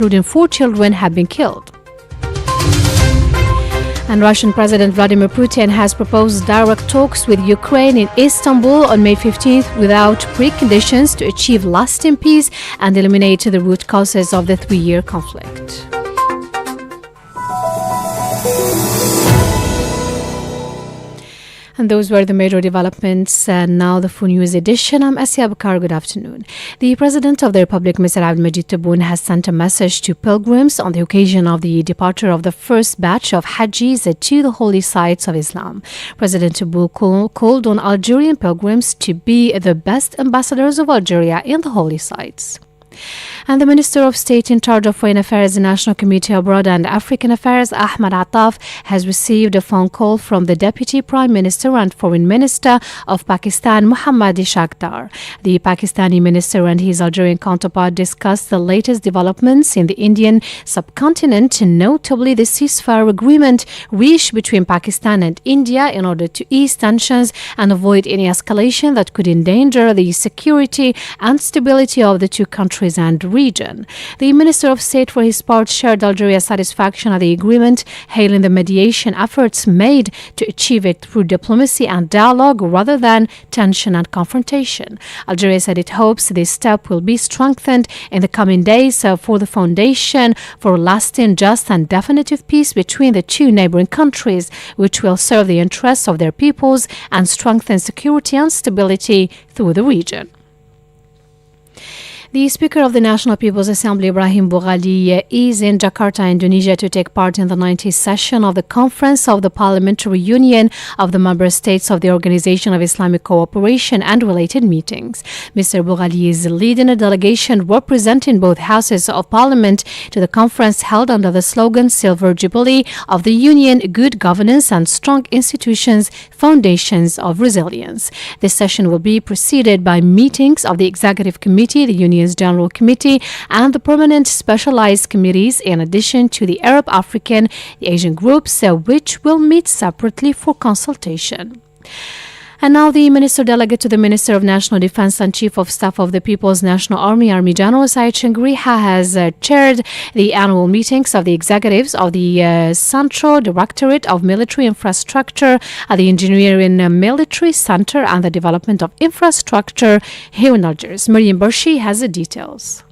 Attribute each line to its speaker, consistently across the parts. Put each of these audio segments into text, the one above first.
Speaker 1: including 4 children, have been killed. And Russian President Vladimir Putin has proposed direct talks with Ukraine in Istanbul on May 15th without preconditions to achieve lasting peace and eliminate the root causes of the 3-year conflict. And those were the major developments. And now the full news edition. I'm Asya Bakar. Good afternoon. The President of the Republic, Mr. Abdelmajid Tebboune, has sent a message to pilgrims on the occasion of the departure of the first batch of Hajjis to the holy sites of Islam. President Tebboune called on Algerian pilgrims to be the best ambassadors of Algeria in the holy sites. And the Minister of State in charge of Foreign Affairs, National Committee Abroad and African Affairs, Ahmed Attaf, has received a phone call from the Deputy Prime Minister and Foreign Minister of Pakistan, Muhammad Ishaq Dar. The Pakistani minister and his Algerian counterpart discussed the latest developments in the Indian subcontinent, notably the ceasefire agreement reached between Pakistan and India in order to ease tensions and avoid any escalation that could endanger the security and stability of the two countries and region. The Minister of State, for his part, shared Algeria's satisfaction at the agreement, hailing the mediation efforts made to achieve it through diplomacy and dialogue rather than tension and confrontation. Algeria said it hopes this step will be strengthened in the coming days for the foundation for lasting, just and definitive peace between the two neighboring countries, which will serve the interests of their peoples and strengthen security and stability through the region. The Speaker of the National People's Assembly, Ibrahim Boughali, is in Jakarta, Indonesia, to take part in the 90th session of the Conference of the Parliamentary Union of the Member States of the Organization of Islamic Cooperation and related meetings. Mr. Boughali is leading a delegation representing both houses of Parliament to the conference held under the slogan Silver Jubilee of the Union, Good Governance and Strong Institutions, Foundations of Resilience. This session will be preceded by meetings of the Executive Committee, the Union's General Committee, and the permanent specialized committees, in addition to the Arab, African, the Asian groups, which will meet separately for consultation. And now the Minister Delegate to the Minister of National Defense and Chief of Staff of the People's National Army, Army General Said Chengriha, has chaired the annual meetings of the executives of the Central Directorate of Military Infrastructure, the Engineering Military Center, and the Development of Infrastructure here in Algiers. Mariam Barshi has the details.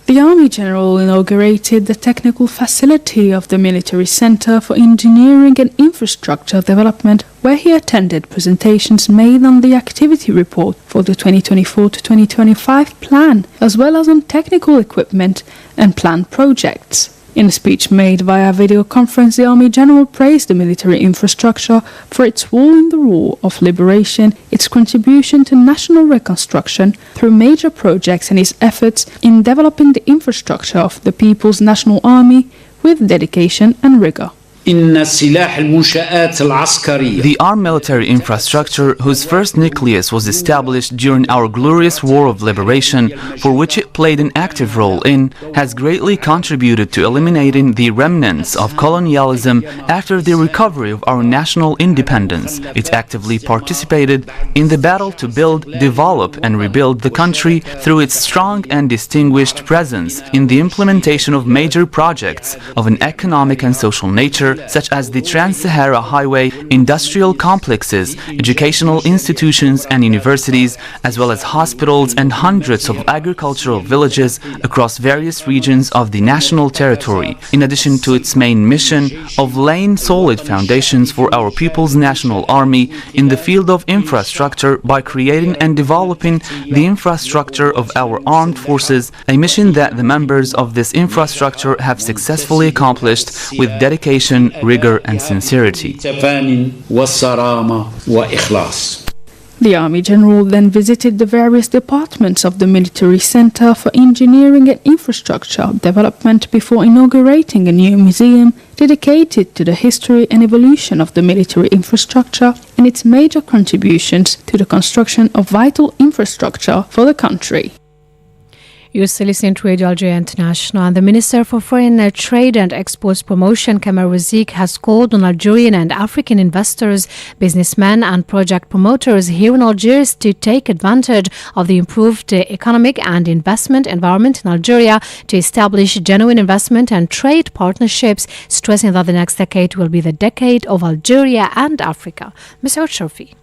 Speaker 2: The Army General inaugurated the technical facility of the Military Center for Engineering and Infrastructure Development, where he attended presentations made on the activity report for the 2024 to 2025 plan, as well as on technical equipment and planned projects. In a speech made via video conference, the Army General praised the military infrastructure for its role in the War of Liberation, its contribution to national reconstruction through major projects, and its efforts in developing the infrastructure of the People's National Army with dedication and rigor.
Speaker 3: The armed military infrastructure, whose first nucleus was established during our glorious War of Liberation, for which it played an active role in, has greatly contributed to eliminating the remnants of colonialism after the recovery of our national independence. It actively participated in the battle to build, develop, and rebuild the country through its strong and distinguished presence in the implementation of major projects of an economic and social nature, such as the Trans-Sahara Highway, industrial complexes, educational institutions and universities, as well as hospitals and hundreds of agricultural villages across various regions of the national territory, in addition to its main mission of laying solid foundations for our People's National Army in the field of infrastructure by creating and developing the infrastructure of our armed forces, a mission that the members of this infrastructure have successfully accomplished with dedication, rigor, and sincerity.
Speaker 2: The Army General then visited the various departments of the Military Center for Engineering and Infrastructure Development before inaugurating a new museum dedicated to the history and evolution of the military infrastructure and its major contributions to the construction of vital infrastructure for the country.
Speaker 1: You're still listening to Radio Algeria International, and the Minister for Foreign Trade and Exports Promotion, Kamal Rizieq, has called on Algerian and African investors, businessmen and project promoters here in Algiers to take advantage of the improved economic and investment environment in Algeria to establish genuine investment and trade partnerships, stressing that the next decade will be the decade of Algeria and Africa. Mr. Sharfi.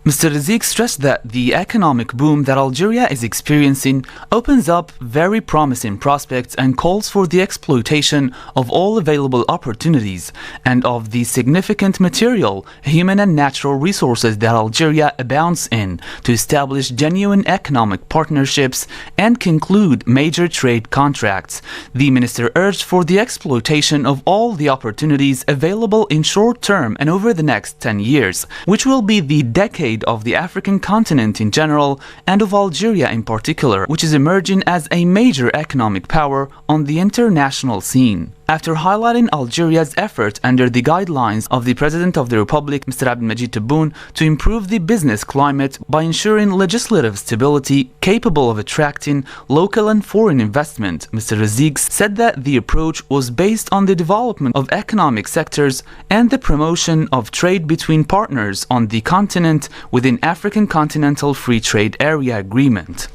Speaker 3: Mr. Rizieq stressed that the economic boom that Algeria is experiencing opens up very promising prospects and calls for the exploitation of all available opportunities and of the significant material, human and natural resources that Algeria abounds in to establish genuine economic partnerships and conclude major trade contracts. The minister urged for the exploitation of all the opportunities available in short term and over the next 10 years, which will be the decade of the African continent in general and of Algeria in particular, which is emerging as a major economic power on the international scene. After highlighting Algeria's effort under the guidelines of the President of the Republic, Mr. Abdelmajid Tebboune, to improve the business climate by ensuring legislative stability capable of attracting local and foreign investment, Mr. Rizieq said that the approach was based on the development of economic sectors and the promotion of trade between partners on the continent within African Continental Free Trade Area Agreement.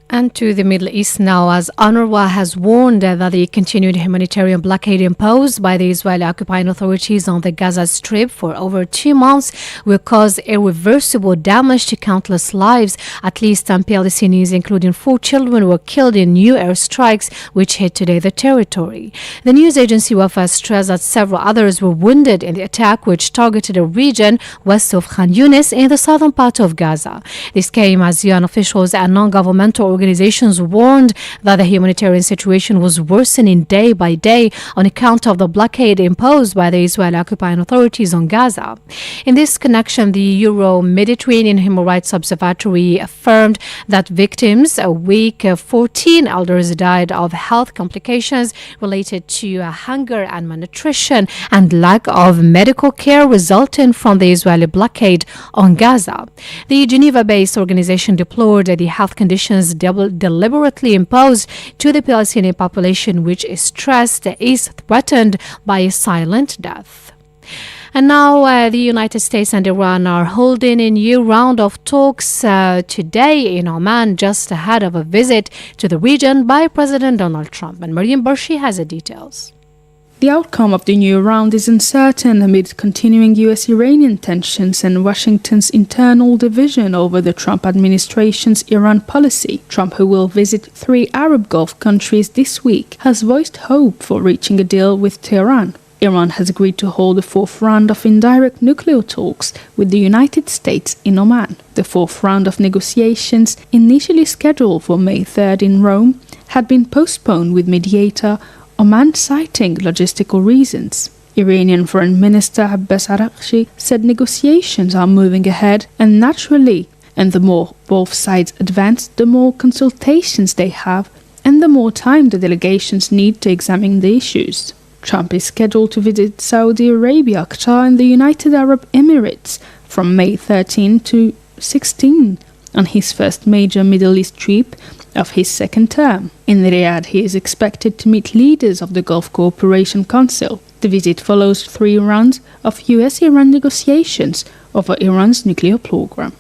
Speaker 1: And to the Middle East now, as UNRWA has warned that the continued humanitarian blockade imposed by the Israeli occupying authorities on the Gaza Strip for over 2 months will cause irreversible damage to countless lives. At least 10 Palestinians, including 4 children, were killed in new airstrikes which hit today the territory. The news agency Wafa stressed that several others were wounded in the attack, which targeted a region west of Khan Yunis in the southern part of Gaza. This came as UN officials and non-governmental organizations warned that the humanitarian situation was worsening day by day on account of the blockade imposed by the Israeli occupying authorities on Gaza. In this connection, the Euro-Mediterranean Human Rights Observatory affirmed that victims, a week 14 elders died of health complications related to hunger and malnutrition and lack of medical care resulting from the Israeli blockade on Gaza. The Geneva-based organization deplored the health conditions deliberately imposed to the Palestinian population, which is stressed is threatened by a silent death. And now the United States and Iran are holding a new round of talks today in Oman, just ahead of a visit to the region by President Donald Trump. And Mariam Barshi has the details.
Speaker 2: The outcome of the new round is uncertain amid continuing US-Iranian tensions and Washington's internal division over the Trump administration's Iran policy. Trump, who will visit 3 Arab Gulf countries this week, has voiced hope for reaching a deal with Tehran. Iran has agreed to hold the 4th round of indirect nuclear talks with the United States in Oman. The 4th round of negotiations, initially scheduled for May 3rd in Rome, had been postponed with mediator Oman citing logistical reasons. Iranian Foreign Minister Abbas Araghchi said negotiations are moving ahead and naturally, and the more both sides advance, the more consultations they have and the more time the delegations need to examine the issues. Trump is scheduled to visit Saudi Arabia, Qatar and the United Arab Emirates from May 13 to 16 on his first major Middle East trip of his second term. In Riyadh, he is expected to meet leaders of the Gulf Cooperation Council. The visit follows 3 rounds of US-Iran negotiations over Iran's nuclear program.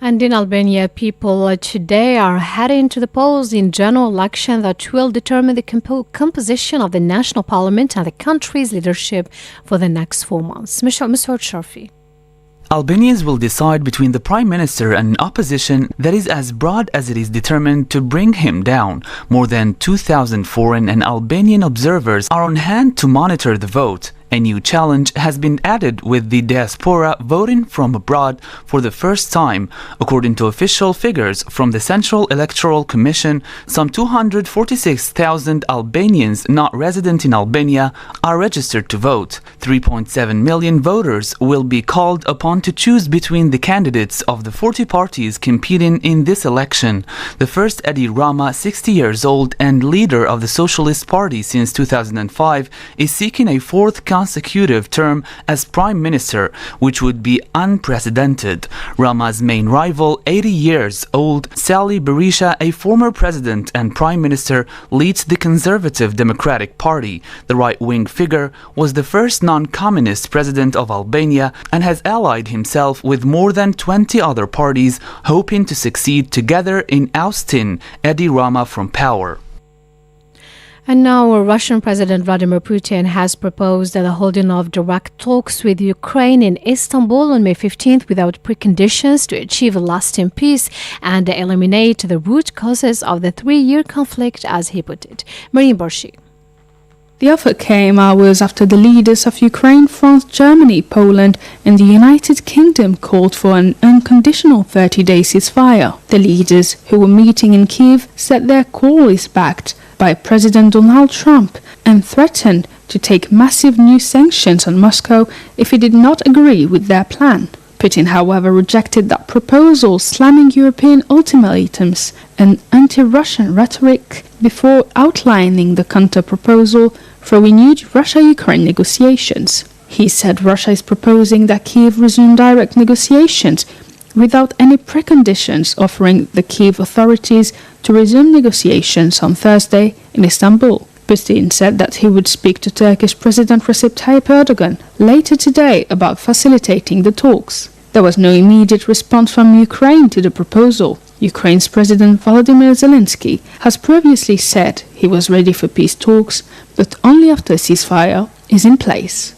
Speaker 1: And in Albania, people today are heading to the polls in general election that will determine the composition of the national parliament and the country's leadership for the next 4 months. Mr. Sharfi.
Speaker 3: Albanians will decide between the Prime Minister and an opposition that is as broad as it is determined to bring him down. More than 2,000 foreign and Albanian observers are on hand to monitor the vote. A new challenge has been added with the diaspora voting from abroad for the first time. According to official figures from the Central Electoral Commission, some 246,000 Albanians not resident in Albania are registered to vote. 3.7 million voters will be called upon to choose between the candidates of the 40 parties competing in this election. The first, Edi Rama, 60 years old and leader of the Socialist Party since 2005, is seeking a 4th consecutive term as prime minister, which would be unprecedented. Rama's main rival, 80 years old Sali Berisha, a former president and prime minister, leads the Conservative Democratic Party. The right-wing figure was the first non-communist president of Albania and has allied himself with more than 20 other parties, hoping to succeed together in ousting Edi Rama from power.
Speaker 1: And now Russian President Vladimir Putin has proposed the holding of direct talks with Ukraine in Istanbul on May 15th without preconditions to achieve a lasting peace and eliminate the root causes of the three-year conflict, as he put it. Marin Borshi.
Speaker 2: The offer came hours after the leaders of Ukraine, France, Germany, Poland and the United Kingdom called for an unconditional 30-day ceasefire. The leaders, who were meeting in Kiev, said their call is backed by President Donald Trump and threatened to take massive new sanctions on Moscow if it did not agree with their plan. Putin, however, rejected that proposal, slamming European ultimatums and anti-Russian rhetoric before outlining the counter-proposal for renewed Russia-Ukraine negotiations. He said Russia is proposing that Kiev resume direct negotiations without any preconditions, offering the Kiev authorities to resume negotiations on Thursday in Istanbul. Putin said that he would speak to Turkish President Recep Tayyip Erdogan later today about facilitating the talks. There was no immediate response from Ukraine to the proposal. Ukraine's President Volodymyr Zelensky has previously said he was ready for peace talks, but only after a ceasefire is in place.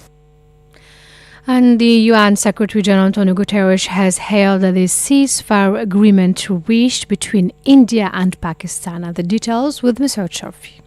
Speaker 1: And the UN Secretary General Antonio Guterres has hailed the ceasefire agreement reached between India and Pakistan. And the details with Mr. Sharfi.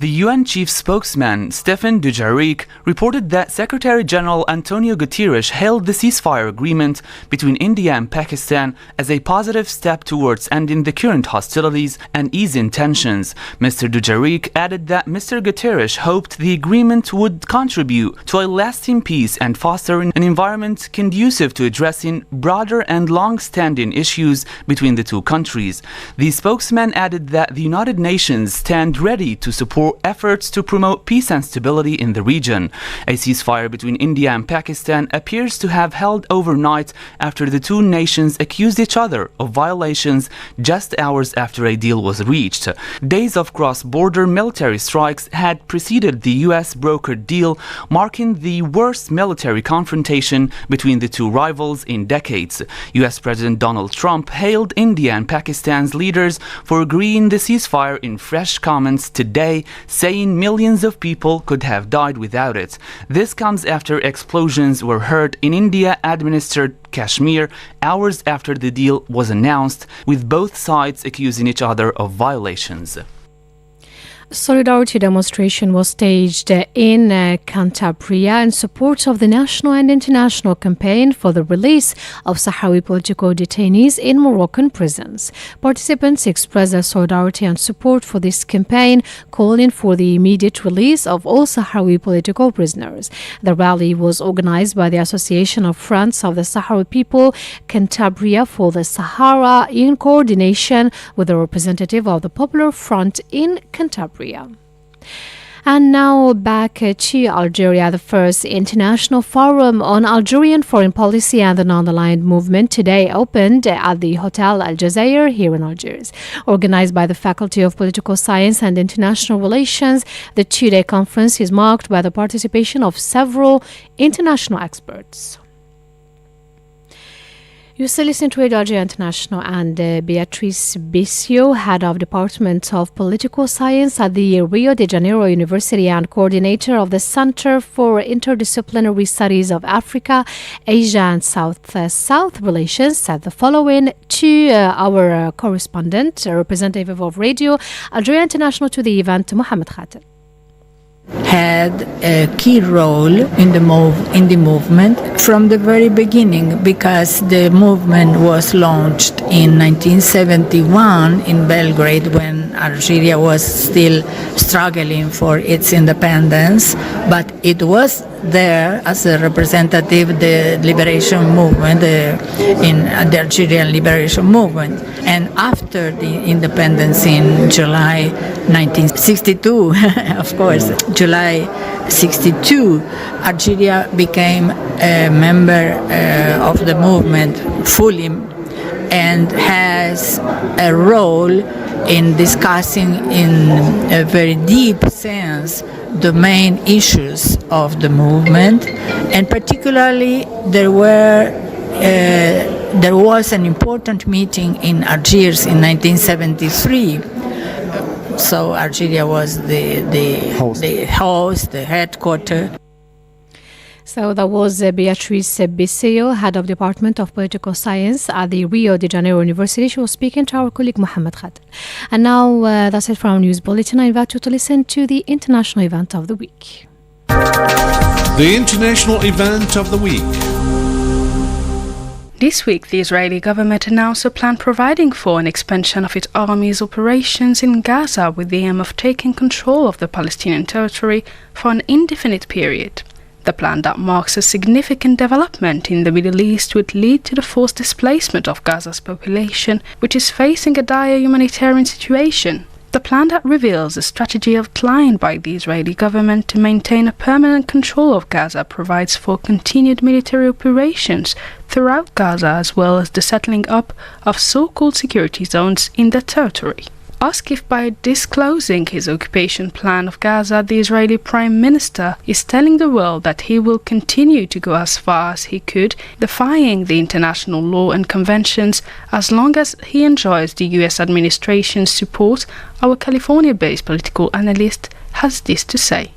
Speaker 3: The UN chief spokesman, Stefan Dujarric, reported that Secretary General Antonio Guterres hailed the ceasefire agreement between India and Pakistan as a positive step towards ending the current hostilities and easing tensions. Mr. Dujarric added that Mr. Guterres hoped the agreement would contribute to a lasting peace and fostering an environment conducive to addressing broader and long-standing issues between the two countries. The spokesman added that the United Nations stand ready to support efforts to promote peace and stability in the region. A ceasefire between India and Pakistan appears to have held overnight after the two nations accused each other of violations just hours after a deal was reached. Days of cross-border military strikes had preceded the US brokered deal, marking the worst military confrontation between the two rivals in decades. US President Donald Trump hailed India and Pakistan's leaders for agreeing the ceasefire in fresh comments today, saying millions of people could have died without it. This comes after explosions were heard in India-administered Kashmir hours after the deal was announced, with both sides accusing each other of violations.
Speaker 1: Solidarity demonstration was staged in Cantabria in support of the national and international campaign for the release of Sahrawi political detainees in Moroccan prisons. Participants expressed their solidarity and support for this campaign, calling for the immediate release of all Sahrawi political prisoners. The rally was organized by the Association of Friends of the Sahrawi People, Cantabria for the Sahara, in coordination with a representative of the Popular Front in Cantabria. And now back to Algeria. The first international forum on Algerian foreign policy and the non-aligned movement today opened at the Hotel Al Jazeera here in Algiers. Organized by the Faculty of Political Science and International Relations, the two-day conference is marked by the participation of several international experts. You still listen to Radio Algeria International, and Beatrice Bisio, head of Department of Political Science at the Rio de Janeiro University and coordinator of the Center for Interdisciplinary Studies of Africa, Asia and South-South Relations, said the following to our correspondent, representative of Radio Algeria International to the event, Mohamed Khater.
Speaker 4: Had a key role in the movement from the very beginning, because the movement was launched in 1971 in Belgrade when Algeria was still struggling for its independence, but it was there as a representative of the liberation movement, in the Algerian liberation movement. And after the independence in July 1962, of course, July 62, Algeria became a member of the movement fully and has a role in discussing in a very deep sense the main issues of the movement, and particularly there was an important meeting in Algiers in 1973. So Algeria was the host, the headquarters.
Speaker 1: So that was Beatrice Biseo, Head of Department of Political Science at the Rio de Janeiro University. She was speaking to our colleague Mohammed Khater. And now that's it for our news bulletin. I invite you to listen to the international event of the week.
Speaker 5: The international event of the week.
Speaker 2: This week, the Israeli government announced a plan providing for an expansion of its army's operations in Gaza with the aim of taking control of the Palestinian territory for an indefinite period. The plan that marks a significant development in the Middle East would lead to the forced displacement of Gaza's population, which is facing a dire humanitarian situation. The plan that reveals a strategy outlined by the Israeli government to maintain a permanent control of Gaza provides for continued military operations throughout Gaza, as well as the settling up of so-called security zones in the territory. Asked if by disclosing his occupation plan of Gaza, the Israeli Prime Minister is telling the world that he will continue to go as far as he could, defying the international law and conventions, as long as he enjoys the US administration's support, our California-based political analyst has this to say.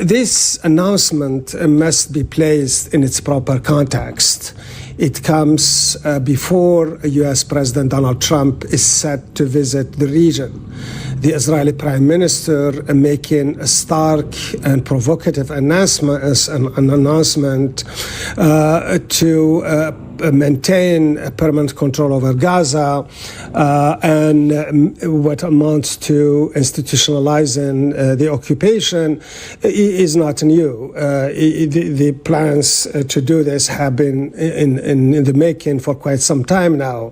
Speaker 6: This announcement must be placed in its proper context. It comes before US President Donald Trump is set to visit the region. The Israeli Prime Minister making a stark and provocative announcement to maintain permanent control over Gaza and what amounts to institutionalizing the occupation is not new. The plans to do this have been in the making for quite some time now.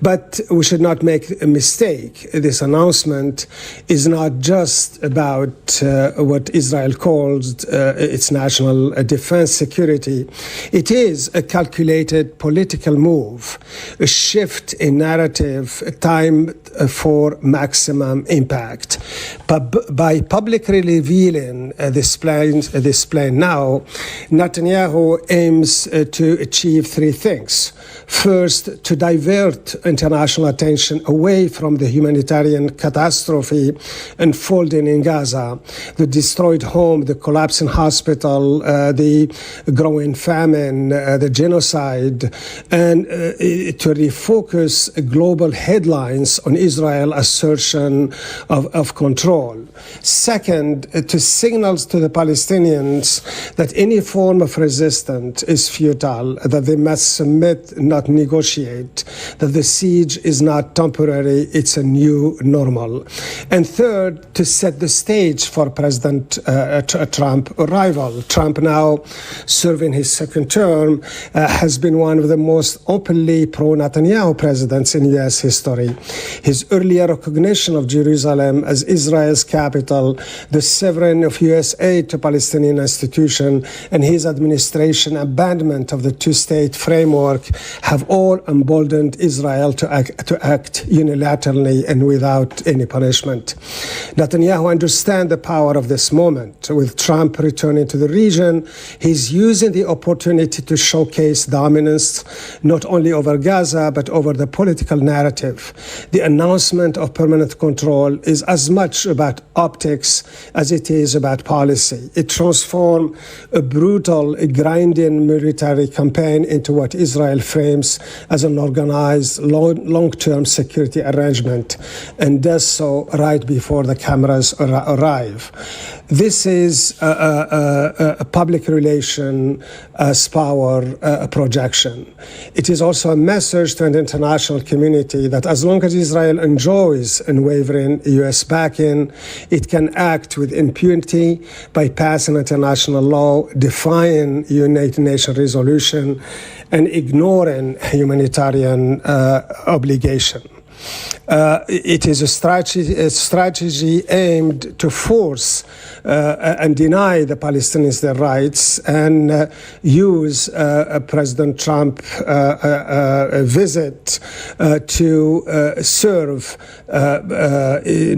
Speaker 6: But we should not make a mistake. This announcement is not just about what Israel calls its national defense security. It is a calculated political move, a shift in narrative timed for maximum impact. But by publicly revealing this plan now, Netanyahu aims to achieve three things. First, to divert international attention away from the humanitarian catastrophe unfolding in Gaza, the destroyed home, the collapsing hospital, the growing famine, the genocide, and to refocus global headlines on Israel's assertion of control. Second, to signal to the Palestinians that any form of resistance is futile, that they must submit, not negotiate, that the siege is not temporary, it's a new normal. And third, to set the stage for President Trump's arrival. Trump, now serving his second term, has been one of the most openly pro-Netanyahu presidents in U.S. history. His earlier recognition of Jerusalem as Israel's capital, the severing of U.S. aid to Palestinian institutions, and his administration abandonment of the two-state framework have all emboldened Israel to act unilaterally and without any punishment. Netanyahu understands the power of this moment. With Trump returning to the region, he's using the opportunity to showcase dominance not only over Gaza, but over the political narrative. The announcement of permanent control is as much about optics as it is about policy. It transforms a brutal, grinding military campaign into what Israel frames as an organized, long-term security arrangement and does so right before the cameras arrive. This is a public relation as power projection. It is also a message to an international community that as long as Israel enjoys unwavering U.S. backing, it can act with impunity by passing international law, defying United Nations resolution, and ignoring humanitarian obligation. It is a strategy aimed to force and deny the Palestinians their rights and use President Trump's visit to serve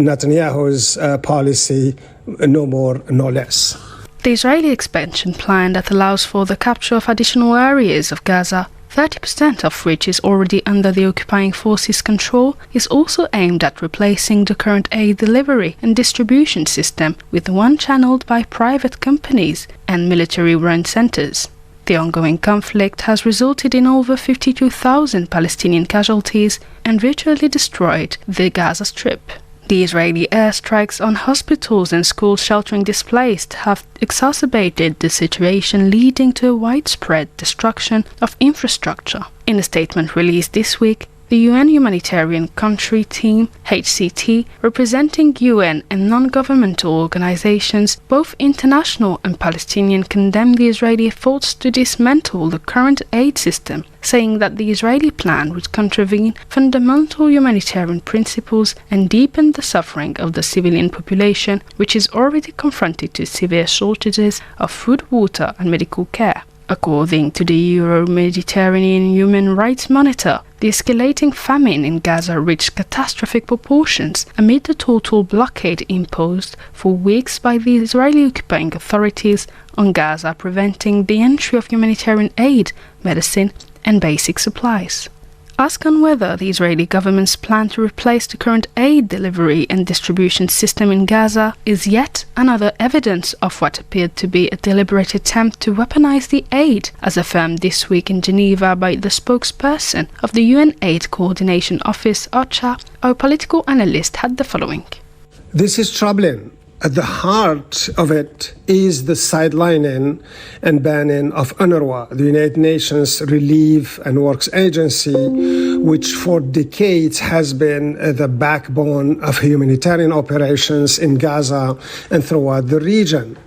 Speaker 6: Netanyahu's policy, no more, no less.
Speaker 2: The Israeli expansion plan that allows for the capture of additional areas of Gaza, 30% of which is already under the occupying forces' control, is also aimed at replacing the current aid delivery and distribution system with one channeled by private companies and military-run centers. The ongoing conflict has resulted in over 52,000 Palestinian casualties and virtually destroyed the Gaza Strip. The Israeli airstrikes on hospitals and schools sheltering displaced have exacerbated the situation, leading to a widespread destruction of infrastructure. In a statement released this week, the UN Humanitarian Country Team, HCT, representing UN and non-governmental organizations, both international and Palestinian, condemned the Israeli efforts to dismantle the current aid system, saying that the Israeli plan would contravene fundamental humanitarian principles and deepen the suffering of the civilian population, which is already confronted to severe shortages of food, water, and medical care. According to the Euro-Mediterranean Human Rights Monitor, the escalating famine in Gaza reached catastrophic proportions amid the total blockade imposed for weeks by the Israeli occupying authorities on Gaza, preventing the entry of humanitarian aid, medicine, and basic supplies. Asked on whether the Israeli government's plan to replace the current aid delivery and distribution system in Gaza is yet another evidence of what appeared to be a deliberate attempt to weaponize the aid, as affirmed this week in Geneva by the spokesperson of the UN Aid Coordination Office, OCHA, our political analyst had the following.
Speaker 6: This is troubling. At the heart of it is the sidelining and banning of UNRWA, the United Nations Relief and Works Agency, which for decades has been the backbone of humanitarian operations in Gaza and throughout the region.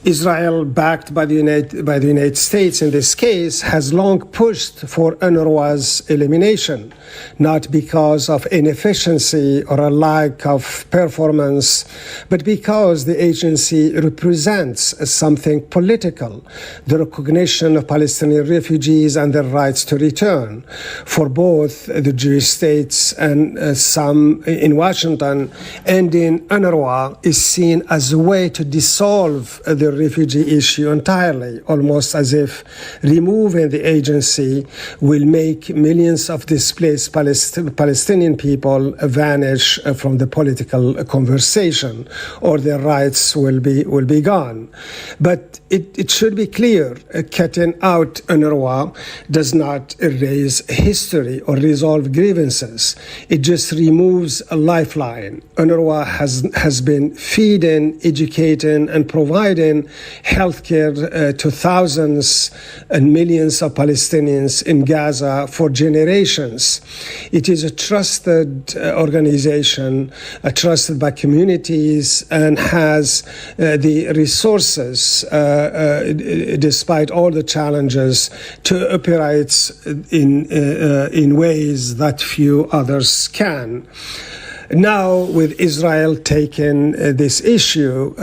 Speaker 6: Israel, backed by the United States in this case, has long pushed for UNRWA's elimination, not because of inefficiency or a lack of performance, but because the agency represents something political, the recognition of Palestinian refugees and their rights to return. For both the Jewish states and some in Washington, ending UNRWA is seen as a way to dissolve the refugee issue entirely, almost as if removing the agency will make millions of displaced Palestinian people vanish from the political conversation, or their rights will be gone. But it should be clear, cutting out UNRWA does not erase history or resolve grievances. It just removes a lifeline. UNRWA has been feeding, educating, and providing healthcare to thousands and millions of Palestinians in Gaza for generations. It is a trusted organization, trusted by communities, and has the resources, despite all the challenges, to operate in ways that few others can. Now, with Israel taking this issue,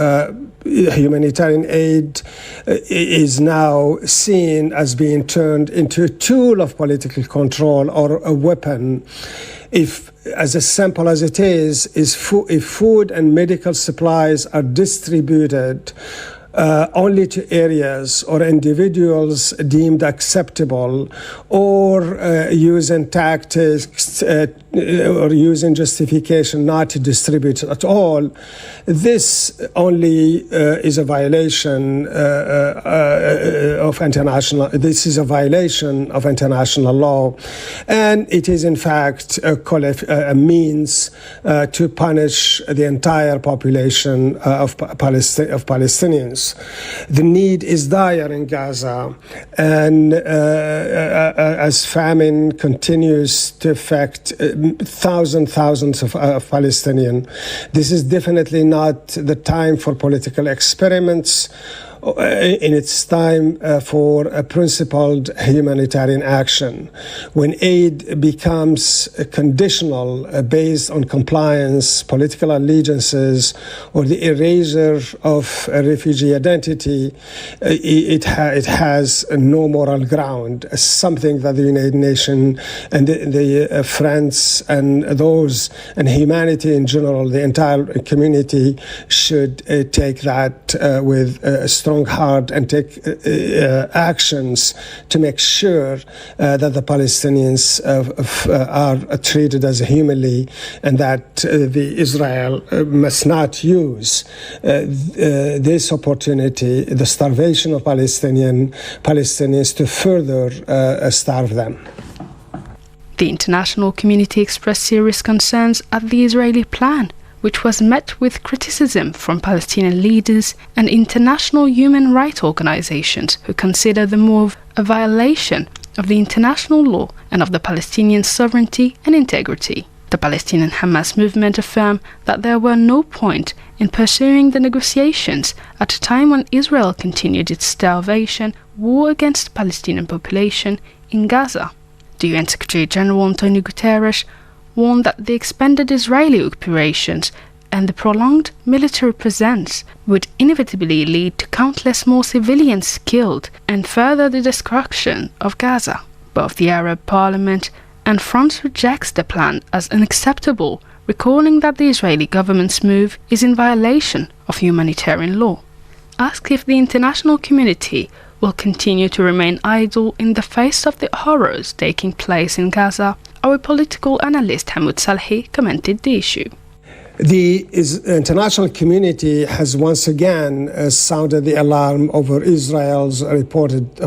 Speaker 6: humanitarian aid is now seen as being turned into a tool of political control or a weapon. If, as simple as it is if food and medical supplies are distributed only to areas or individuals deemed acceptable, or using tactics or using justification not to distribute at all, this only is a violation of international. This is a violation of international law, and it is in fact a means to punish the entire population of Palestinians. The need is dire in Gaza, and as famine continues to affect thousands of Palestinians, this is definitely not the time for political experiments. In its time for a principled humanitarian action. When aid becomes conditional based on compliance, political allegiances, or the erasure of a refugee identity, it has no moral ground. Something that the United Nations and the friends and those and humanity in general, the entire community, should take that with a strong heart and take actions to make sure that the Palestinians are treated as humanly, and that the Israel must not use this opportunity, the starvation of Palestinians, to further starve them.
Speaker 2: The international community expressed serious concerns at the Israeli plan, which was met with criticism from Palestinian leaders and international human rights organizations who consider the move a violation of the international law and of the Palestinian sovereignty and integrity. The Palestinian Hamas movement affirmed that there were no point in pursuing the negotiations at a time when Israel continued its starvation war against the Palestinian population in Gaza. The UN Secretary General Antonio Guterres warned that the expanded Israeli operations and the prolonged military presence would inevitably lead to countless more civilians killed and further the destruction of Gaza. Both the Arab Parliament and France rejects the plan as unacceptable, recalling that the Israeli government's move is in violation of humanitarian law. Asked if the international community will continue to remain idle in the face of the horrors taking place in Gaza, our political analyst Hamoud Salhi commented the issue.
Speaker 6: The international community has once again sounded the alarm over Israel's reported